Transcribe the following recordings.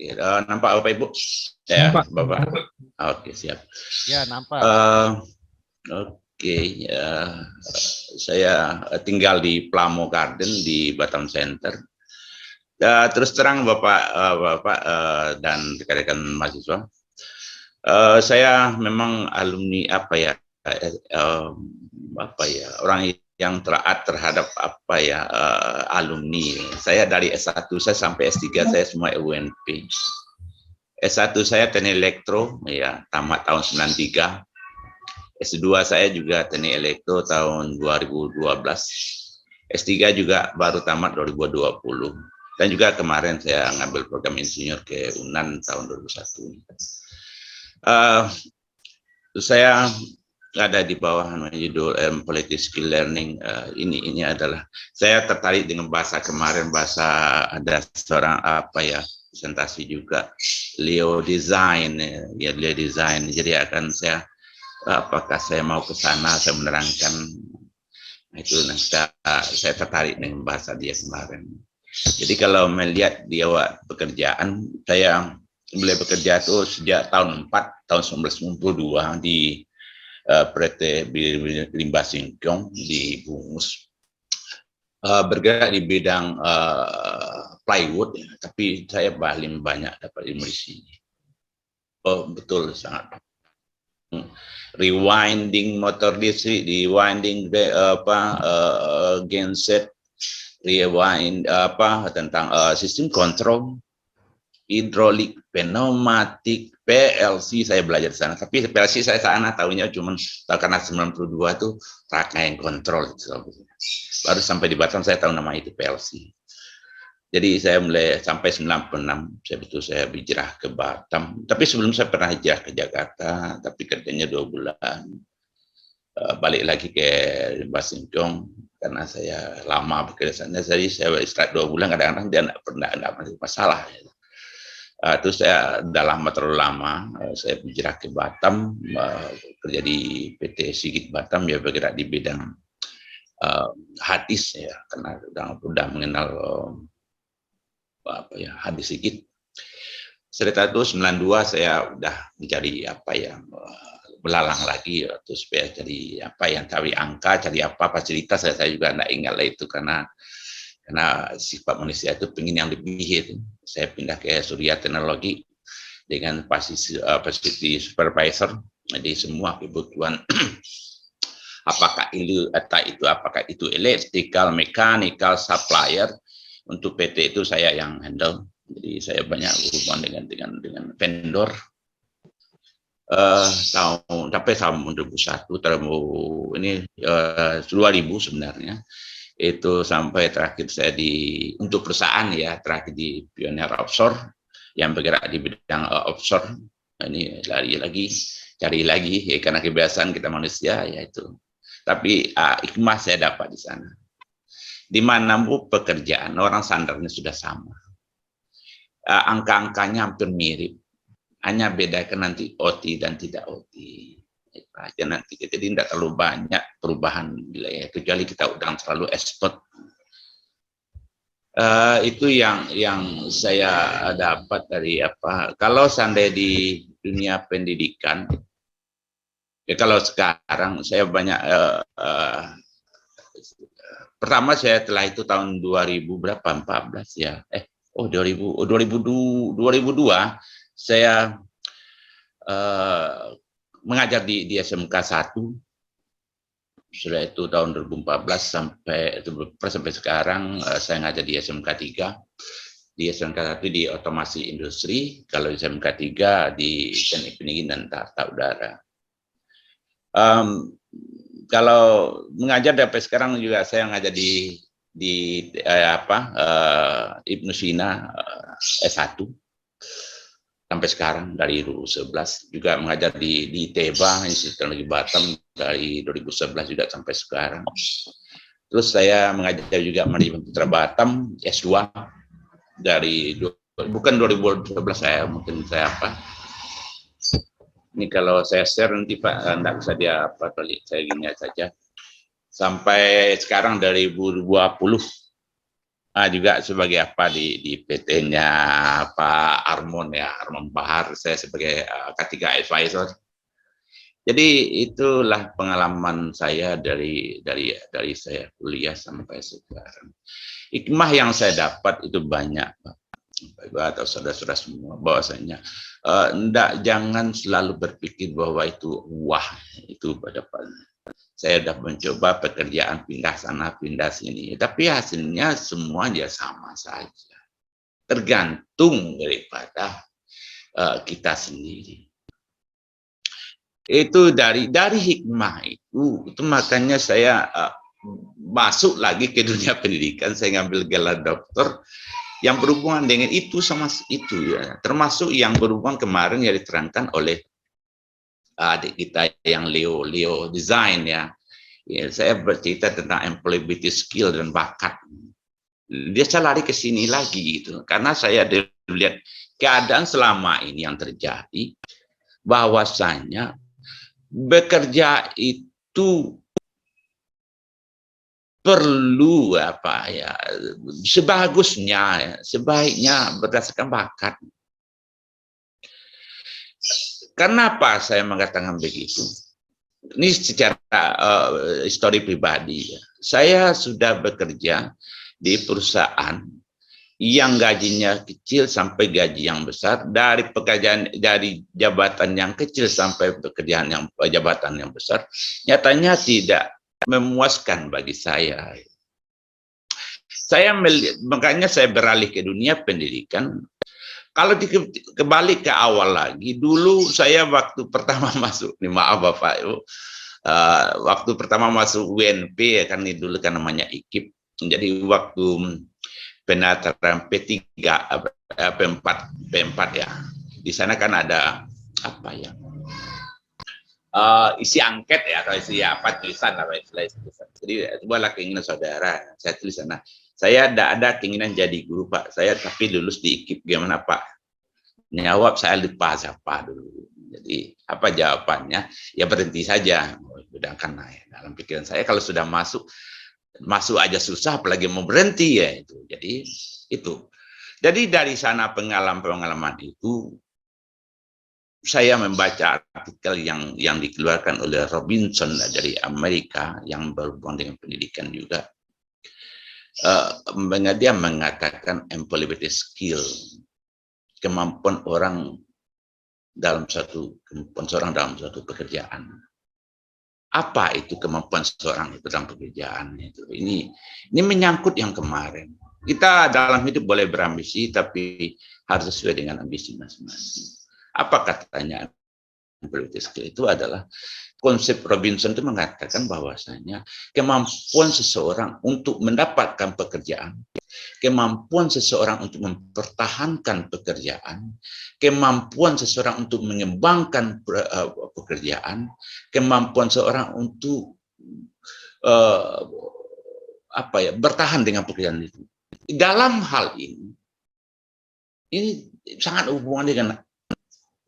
Oke, nampak Bapak Ibu? Ya, Nampak. Bapak. Oke, siap. Ya, nampak. Oke, ya, saya tinggal di Plamo Garden di Batam Center. Terus terang Bapak dan rekan-rekan mahasiswa, saya memang alumni orang yang taat terhadap alumni. Saya dari S1 saya sampai S3 saya semua UNP. S1 saya teknik elektro, ya tamat tahun 93. S2 saya juga teknik elektro tahun 2012. S3 juga baru tamat 2020. Dan juga kemarin saya ngambil program insinyur ke UNAN tahun 2001. Saya ada di bawah judul Political Skill Learning. Ini adalah saya tertarik dengan bahasa kemarin, bahasa ada seorang presentasi juga Leo Design, ya Leo Design. Jadi akan saya apakah saya mau ke sana, saya menerangkan itu. Saya tertarik dengan bahasa dia kemarin. Jadi kalau melihat dia pekerjaan, saya mulai bekerja itu sejak tahun 1992 di PT Limbah Singkong di Bungus. Bergerak di bidang plywood, ya, tapi saya paling banyak dapat ilmu di sini. Oh, betul, sangat. Rewinding motor listrik, rewinding genset, rewind tentang sistem kontrol, hidrolik, pneumatik, PLC saya belajar di sana. Tapi PLC saya sana tahunya cuma karena 92 itu rangkaian kontrol. Baru sampai di Batam saya tahu nama itu PLC. Jadi saya mulai sampai 96 saya hijrah ke Batam. Tapi sebelum saya pernah hijrah ke Jakarta, tapi kerjanya 2 bulan. Balik lagi ke Limbah Singkong karena saya lama bekerja sana. Jadi saya istirahat 2 bulan, kadang-kadang dia tidak pernah masalah. Terus saya terlalu lama, saya hijrah ke Batam, kerja di PT Sigit Batam, ya bergerak di bidang hadis, ya karena sudah mengenal hadis Sigit. Setelah itu 92 saya udah mencari belalang lagi, terus supaya cari cari angka, cari fasilitas. Saya juga tidak ingat lah itu karena sifat manusia itu pengen yang lebih itu. Saya pindah ke Surya Teknologi dengan facility supervisor. Jadi semua kebutuhan apakah itu electrical, mechanical, supplier untuk PT itu saya yang handle. Jadi saya banyak hubungan dengan vendor. Sampai tahun 2001, ini 2000 sebenarnya. Itu sampai terakhir saya untuk perusahaan, ya terakhir di Pioneer Offshore yang bergerak di bidang offshore. Ini cari lagi ya, karena kebiasaan kita manusia ya itu. Tapi hikmah saya dapat di sana. Di mana pekerjaan orang standarnya sudah sama. Angka-angkanya hampir mirip. Hanya bedakan nanti OT dan tidak OT. Aja nanti jadi tidak terlalu banyak perubahan wilayah, kecuali kita udah terlalu expert. Itu yang saya dapat dari kalau seandainya di dunia pendidikan, ya kalau sekarang saya banyak pertama saya telah itu tahun 2000 berapa 14 ya 2002 saya mengajar di SMK 1. Setelah itu tahun 2014 sampai sekarang saya ngajar di SMK 3. Di SMK 1 di otomasi industri, kalau di SMK 3 di teknik pendingin dan tata udara. Kalau mengajar sampai sekarang juga saya ngajar di Ibnu Sina S1 sampai sekarang dari 2011, juga mengajar di Teba Institut Teknologi Batam dari 2011 juga sampai sekarang. Terus saya mengajar juga Manajemen Putra Batam S2 dari bukan 2012 ini kalau saya share nanti Pak enggak bisa saya gini saja sampai sekarang dari 2020 juga sebagai apa di PT-nya Pak Armon ya, Armon Bahar, saya sebagai K3 advisor. Jadi itulah pengalaman saya dari saya kuliah sampai sekarang. Hikmah yang saya dapat itu banyak, Pak atau saudara-saudara semua, bahwasanya jangan selalu berpikir bahwa itu wah, itu pada saya sudah mencoba pekerjaan pindah sana pindah sini, tapi hasilnya semua dia sama saja, tergantung daripada kita sendiri. Itu dari hikmah itu makanya saya masuk lagi ke dunia pendidikan. Saya ngambil gelar doktor yang berhubungan dengan itu sama itu ya, termasuk yang berhubungan kemarin yang diterangkan oleh adik kita yang Leo Design ya. Saya bercerita tentang employability skill dan bakat. Dia lari ke sini lagi gitu, karena saya lihat keadaan selama ini yang terjadi, bahwasanya bekerja itu perlu apa ya, sebagusnya, sebaiknya berdasarkan bakat. Kenapa saya mengatakan begitu? Ini secara histori pribadi. Saya sudah bekerja di perusahaan yang gajinya kecil sampai gaji yang besar, dari pekerjaan dari jabatan yang kecil sampai pekerjaan yang jabatan yang besar, nyatanya tidak memuaskan bagi saya. Makanya saya beralih ke dunia pendidikan. Kalau kembali ke awal lagi, dulu saya waktu pertama masuk, nih maaf Bapak Ibu, waktu pertama masuk UNP ya kan, dulu kan namanya IKIP. Jadi waktu pendaftaran P3, P4 ya. Di sana kan ada apa ya? Isi angket ya, atau isi apa tulisan apa istilah. Jadi sebuah keinginan saudara, saya tulis sana. Saya tidak ada keinginan jadi guru Pak, saya tapi lulus di IKIP, gimana Pak? Jawab saya lupa siapa dulu. Jadi apa jawabannya? Ya berhenti saja. Sedangkan dalam pikiran saya kalau sudah masuk aja susah, apalagi mau berhenti ya itu. Jadi itu. Jadi dari sana pengalaman itu, saya membaca artikel yang dikeluarkan oleh Robinson dari Amerika yang berhubungan dengan pendidikan juga. Dia mengatakan employability skill, kemampuan orang dalam satu pekerjaan. Apa itu kemampuan seseorang itu dalam pekerjaan itu? Ini menyangkut yang kemarin. Kita dalam hidup boleh berambisi, tapi harus sesuai dengan ambisi masing-masing. Apa katanya employability skill itu adalah konsep Robinson itu mengatakan bahwasanya kemampuan seseorang untuk mendapatkan pekerjaan, kemampuan seseorang untuk mempertahankan pekerjaan, kemampuan seseorang untuk mengembangkan pekerjaan, kemampuan seseorang untuk bertahan dengan pekerjaan itu. Dalam hal ini sangat hubungan dengan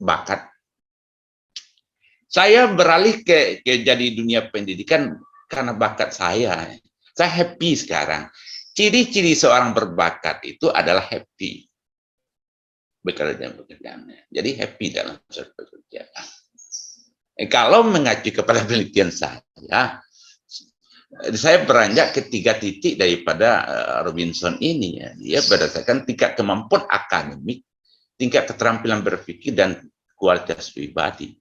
bakat. Saya beralih ke jadi dunia pendidikan karena bakat saya. Saya happy sekarang. Ciri-ciri seorang berbakat itu adalah happy pekerjaannya. Jadi happy dalam suatu pekerjaan. Kalau mengacu kepada penelitian saya beranjak ke 3 titik daripada Robinson ini ya. Dia berdasarkan tingkat kemampuan akademik, tingkat keterampilan berpikir, dan kualitas pribadi.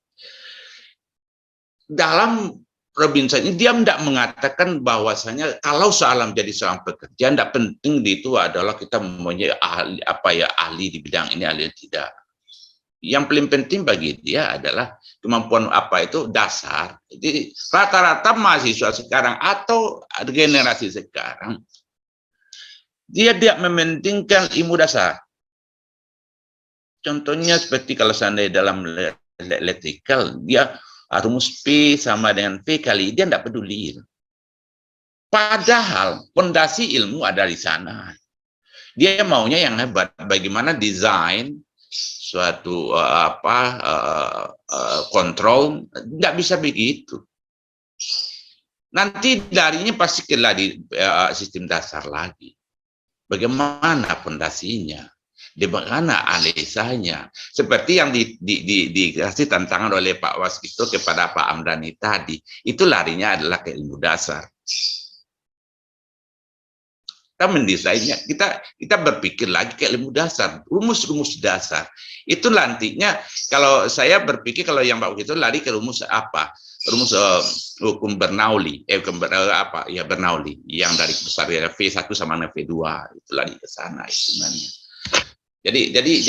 Dalam Robinson ini dia tidak mengatakan bahwasanya kalau soal menjadi seorang pekerja tidak penting itu adalah kita mempunyai ahli di bidang ini, ahli tidak. Yang paling penting bagi dia adalah kemampuan dasar. Jadi rata-rata mahasiswa sekarang atau generasi sekarang dia tidak mementingkan ilmu dasar. Contohnya seperti kalau seandainya dalam electrical, dia rumus P sama dengan V kali, dia tidak peduli. Padahal pondasi ilmu ada di sana. Dia maunya yang hebat, bagaimana desain suatu kontrol, tidak bisa begitu. Nanti darinya pasti kena di sistem dasar lagi. Bagaimana fondasinya? Di mana analisanya? Seperti yang dikasih tantangan oleh Pak Waskito kepada Pak Amdani tadi, itu larinya adalah ke ilmu dasar. Kita mendesainnya, kita berpikir lagi ke ilmu dasar, rumus-rumus dasar. Itu nantinya, kalau saya berpikir kalau yang Pak itu lari ke rumus apa? Rumus hukum Bernoulli, Bernoulli, yang dari besar ya, V1 sama V2, itu lari ke sana hitungannya. Jadi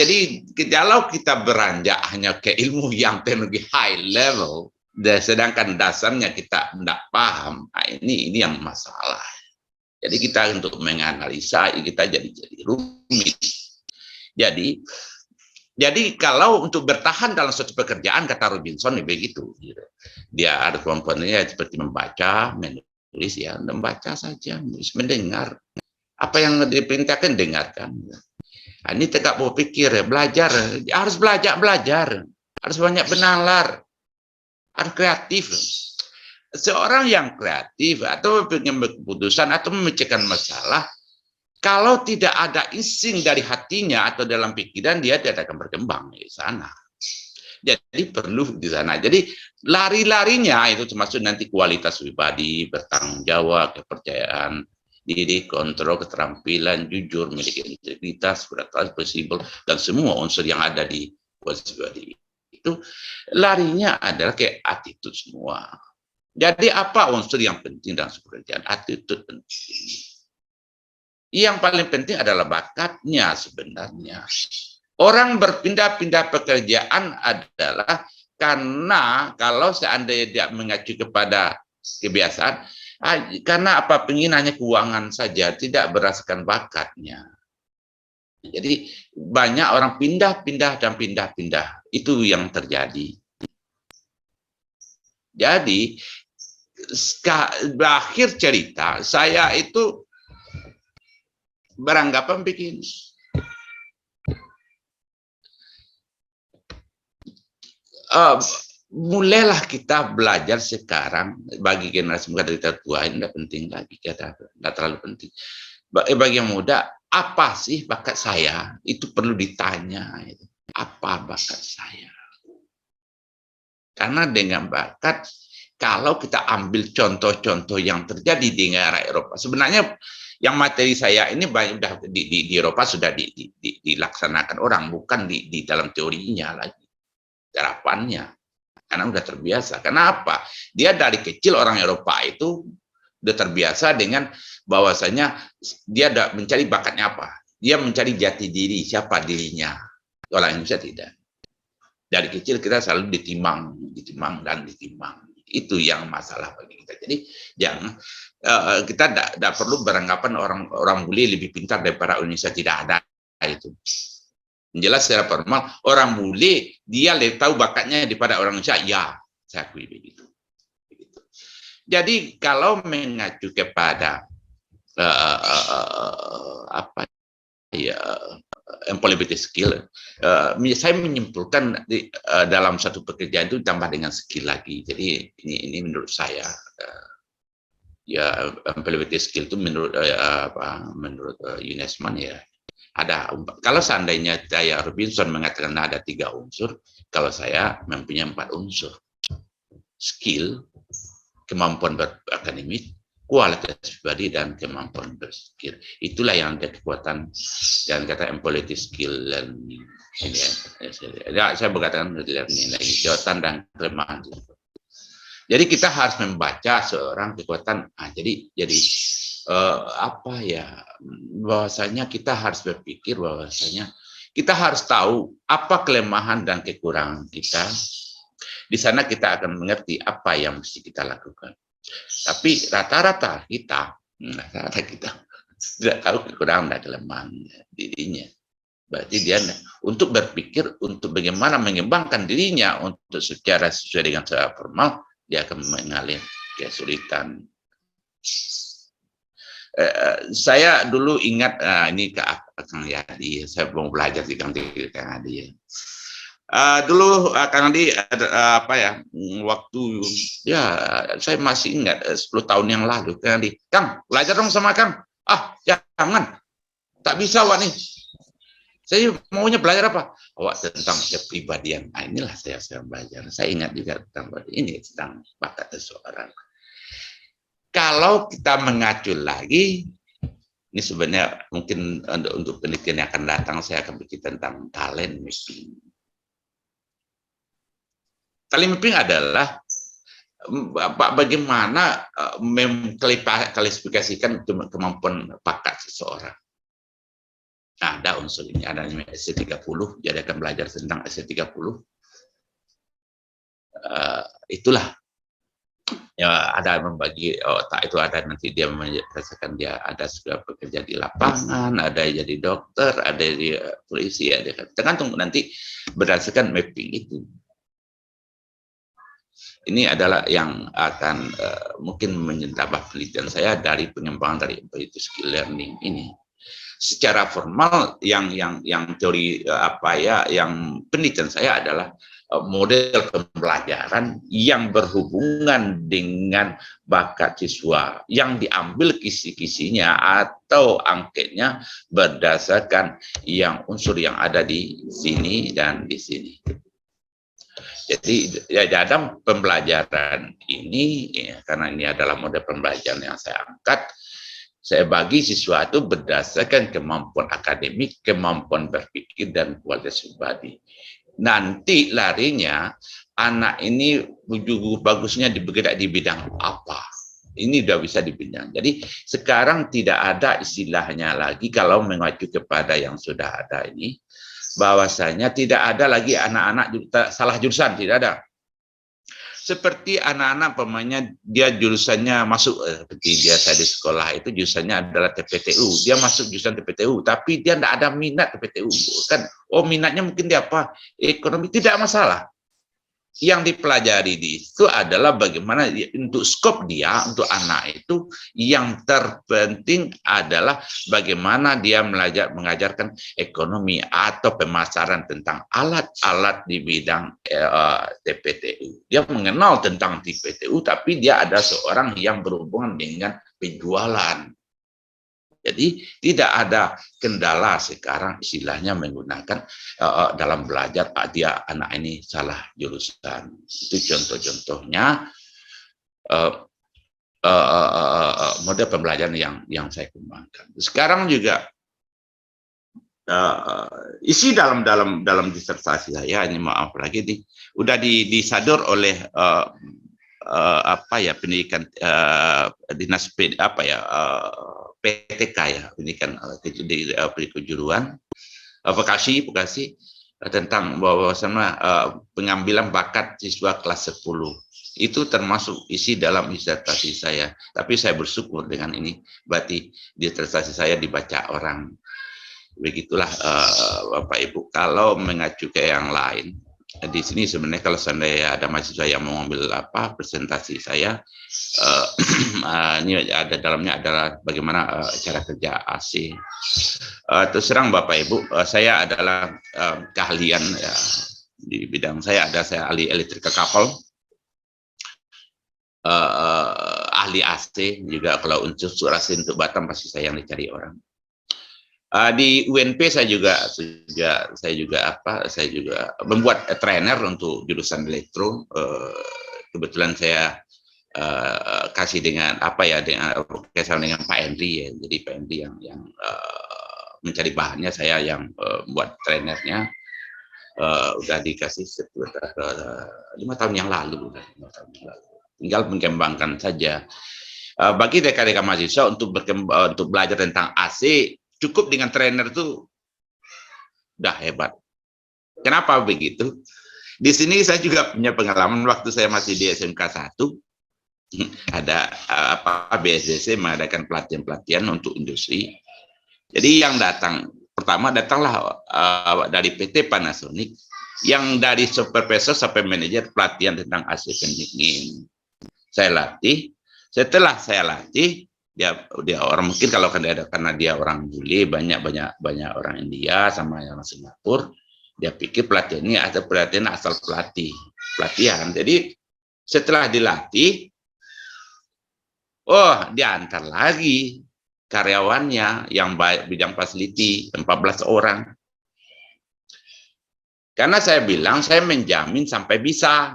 kalau kita beranjak hanya ke ilmu yang teknologi high level, sedangkan dasarnya kita tidak paham, nah ini yang masalah. Jadi kita untuk menganalisa kita jadi rumit. Jadi kalau untuk bertahan dalam suatu pekerjaan, kata Robinson begitu. Dia ada komponennya seperti membaca, menulis, ya membaca saja, mendengar. Apa yang diperintahkan dengarkan. Nah, ini tegak berpikir, belajar, harus belajar, harus banyak benalar, harus kreatif. Seorang yang kreatif atau mengambil keputusan atau memecahkan masalah, kalau tidak ada insting dari hatinya atau dalam pikiran, dia tidak akan berkembang di sana. Jadi perlu di sana. Jadi lari-larinya itu termasuk nanti kualitas pribadi, bertanggung jawab, kepercayaan diri, kontrol, keterampilan, jujur, memiliki integritas, beratasan, fleksibel, dan semua unsur yang ada di kualitas pribadi. Itu larinya adalah kayak attitude semua. Jadi apa unsur yang penting dalam pekerjaan? Attitude penting. Yang paling penting adalah bakatnya sebenarnya. Orang berpindah-pindah pekerjaan adalah karena kalau seandainya dia mengacu kepada kebiasaan, karena apa, penginginannya keuangan saja, tidak berdasarkan bakatnya. Jadi banyak orang pindah-pindah dan pindah-pindah. Itu yang terjadi. Jadi berakhir cerita, saya itu beranggapan begini. Mulailah kita belajar sekarang, bagi generasi muda dari tertua ini tidak penting lagi, tidak terlalu penting. Bagi yang muda, apa sih bakat saya? Itu perlu ditanya. Apa bakat saya? Karena dengan bakat, kalau kita ambil contoh-contoh yang terjadi di negara Eropa, sebenarnya yang materi saya ini banyak di Eropa sudah dilaksanakan orang, bukan di dalam teorinya lagi, terapannya, karena sudah terbiasa. Kenapa? Dia dari kecil orang Eropa itu sudah terbiasa dengan bahwasanya dia mencari bakatnya apa, dia mencari jati diri, siapa dirinya. Orang Indonesia tidak. Dari kecil kita selalu ditimang dan ditimang. Itu yang masalah bagi kita. Jadi jangan kita tidak perlu beranggapan orang bule lebih pintar daripada Indonesia, tidak ada itu. Jelas secara formal orang bule dia lebih tahu bakatnya daripada orang Indonesia, ya saya akui begitu. Jadi kalau mengacu kepada apa ya, employability skill, saya menyimpulkan dalam satu pekerjaan itu tambah dengan skill lagi. Jadi ini menurut saya ya, employability skill itu menurut Yunesman ya ada. Kalau seandainya saya Robinson mengatakan ada 3 unsur, kalau saya mempunyai 4 unsur: skill, kemampuan berakademik, kualitas pribadi, dan kemampuan berpikir. Itulah yang ada kekuatan dan kata employability skill learning. Ya, saya berkatakan learning lagi, kekuatan dan kelemahan. Jadi kita harus membaca seorang kekuatan. Jadi apa ya, bahwasanya kita harus berpikir bahwasanya kita harus tahu apa kelemahan dan kekurangan kita. Di sana kita akan mengerti apa yang mesti kita lakukan. Tapi rata-rata kita tidak tahu kekurangan dan kelemahan dirinya. Berarti dia untuk berpikir untuk bagaimana mengembangkan dirinya untuk secara sesuai dengan secara formal, dia akan mengalami kesulitan. Saya dulu ingat, ini ke Kang Yadi, saya mau belajar di Kang Yadi. Dulu Kang Andi apa ya, waktu ya saya masih ingat 10 tahun yang lalu, Kang Andi, Kang belajar dong sama Kang. Jangan, tak bisa awak nih. Saya maunya belajar apa? Awak tentang kepribadian. Nah, inilah saya belajar. Saya ingat juga tentang ini, tentang bakat seseorang. Kalau kita mengacu lagi, ini sebenarnya mungkin untuk penelitian yang akan datang, saya akan bikin tentang talent mapping. Talent mapping adalah bagaimana mengklasifikasikan kemampuan bakat seseorang. Nah, ada unsur ini, ada SC30, jadi akan belajar tentang SC30. Itulah, ya, ada membagi otak itu, ada nanti dia merasakan dia ada sudah bekerja di lapangan, ada jadi dokter, ada di polisi, ada tergantung nanti berdasarkan mapping itu. Ini adalah yang akan mungkin menjadi penelitian saya dari pengembangan dari itu skill learning ini. Secara formal yang teori yang penelitian saya adalah model pembelajaran yang berhubungan dengan bakat siswa yang diambil kisi-kisinya atau angketnya berdasarkan yang unsur yang ada di sini dan di sini. Jadi ya, dalam pembelajaran ini ya, karena ini adalah model pembelajaran yang saya angkat, saya bagi siswa itu berdasarkan kemampuan akademik, kemampuan berpikir, dan kualitas pribadi. Nanti larinya, anak ini bagusnya bergerak di bidang apa. Ini sudah bisa dibidang. Jadi sekarang tidak ada istilahnya lagi kalau mengacu kepada yang sudah ada ini, bahwasanya tidak ada lagi anak-anak salah jurusan, tidak ada. Seperti anak-anak pemainnya dia jurusannya masuk seperti biasa di sekolah itu jurusannya adalah TPTU, dia masuk jurusan TPTU tapi dia tidak ada minat TPTU kan, minatnya mungkin dia apa, ekonomi, tidak masalah. Yang dipelajari di itu adalah bagaimana untuk skop dia, untuk anak itu yang terpenting adalah bagaimana dia mengajarkan ekonomi atau pemasaran tentang alat-alat di bidang TPTU. Dia mengenal tentang TPTU, tapi dia ada seorang yang berhubungan dengan penjualan. Jadi tidak ada kendala sekarang istilahnya menggunakan dalam belajar dia anak ini salah jurusan. Itu contoh-contohnya model pembelajaran yang saya kembangkan. Sekarang juga isi dalam disertasi saya ini, maaf lagi nih, udah disadur oleh pendidikan dinas PTK ya, pendidikan di kejuruan Bekasi tentang bahwasanya pengambilan bakat siswa kelas 10 itu termasuk isi dalam disertasi saya. Tapi saya bersyukur dengan ini, berarti disertasi saya dibaca orang. Begitulah Bapak Ibu. Kalau mengacu ke yang lain, di sini sebenarnya kalau seandainya ada mahasiswa yang mau mengambil presentasi saya, ini ada dalamnya adalah bagaimana cara kerja AC. Terus terang Bapak Ibu, saya adalah keahlian ya, di bidang saya ahli elektrika kapal, ahli AC juga. Kalau unsur AC untuk Batam pasti saya yang dicari orang. Di UNP saya juga membuat trainer untuk jurusan elektro. Kebetulan saya kasih dengan dengan Pak Henry ya. Jadi Pak Henry yang mencari bahannya, saya yang buat trainernya. Udah dikasih sekitar 5 tahun yang lalu. Tinggal mengembangkan saja. Bagi rekan-rekan mahasiswa untuk belajar tentang AC, cukup dengan trainer itu udah hebat. Kenapa begitu? Di sini saya juga punya pengalaman waktu saya masih di SMK 1, ada BSDC mengadakan pelatihan untuk industri. Jadi yang pertama datanglah dari PT Panasonic, yang dari supervisor sampai manajer pelatihan tentang AC pendingin. Saya latih. Setelah saya latih, dia orang, mungkin kalau karena dia orang bule, banyak orang India sama orang Singapura, dia pikir pelatihan ini ada pelatihan asal pelatihan. Jadi setelah dilatih, diantar lagi karyawannya yang baik bidang fasiliti 14 orang. Karena saya bilang saya menjamin sampai bisa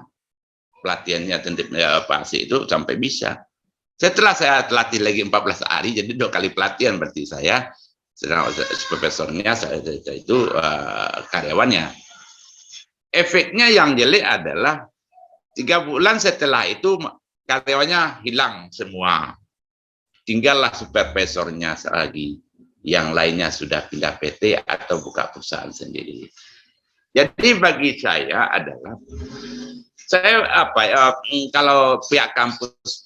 pelatihannya pasti itu sampai bisa. Setelah saya latih lagi 14 hari, jadi 2 kali pelatihan berarti saya, sedang profesornya saya itu karyawannya. Efeknya yang jelek adalah 3 bulan setelah itu karyawannya hilang semua. Tinggallah supervisornya lagi. Yang lainnya sudah pindah PT atau buka perusahaan sendiri. Jadi bagi saya adalah kalau pihak kampus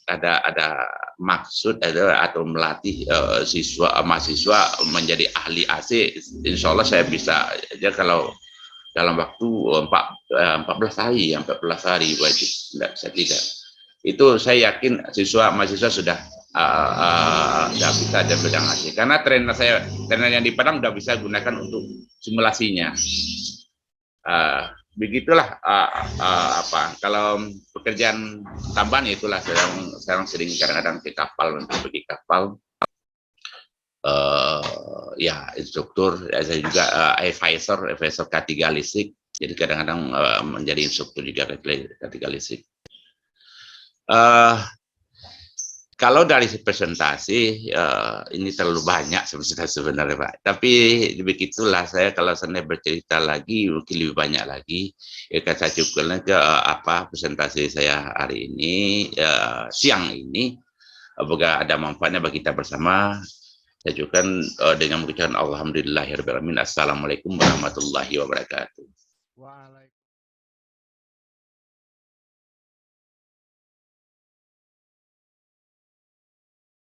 ada maksud atau melatih mahasiswa menjadi ahli AC, insya Allah saya bisa aja kalau dalam waktu 14 hari, 14 hari wajib, tidak. Itu saya yakin mahasiswa sudah nggak bisa dia bidang AC, karena trainer yang di Padang udah bisa gunakan untuk simulasinya. Begitulah kalau pekerjaan tambahan itulah sekarang sering kadang-kadang ke kapal untuk pergi kapal, ya instruktur, saya juga advisor K3 listrik, jadi kadang-kadang menjadi instruktur juga K3 listrik. Kalau dari presentasi ini terlalu banyak sebenarnya Pak. Tapi begitulah, saya kalau saya bercerita lagi mungkin lebih banyak lagi. Ya saya cukupkan ke presentasi saya hari ini, siang ini. Semoga ada manfaatnya bagi kita bersama. Saya cukupkan dengan mengucapkan alhamdulillahirabbil alamin. Assalamualaikum warahmatullahi wabarakatuh.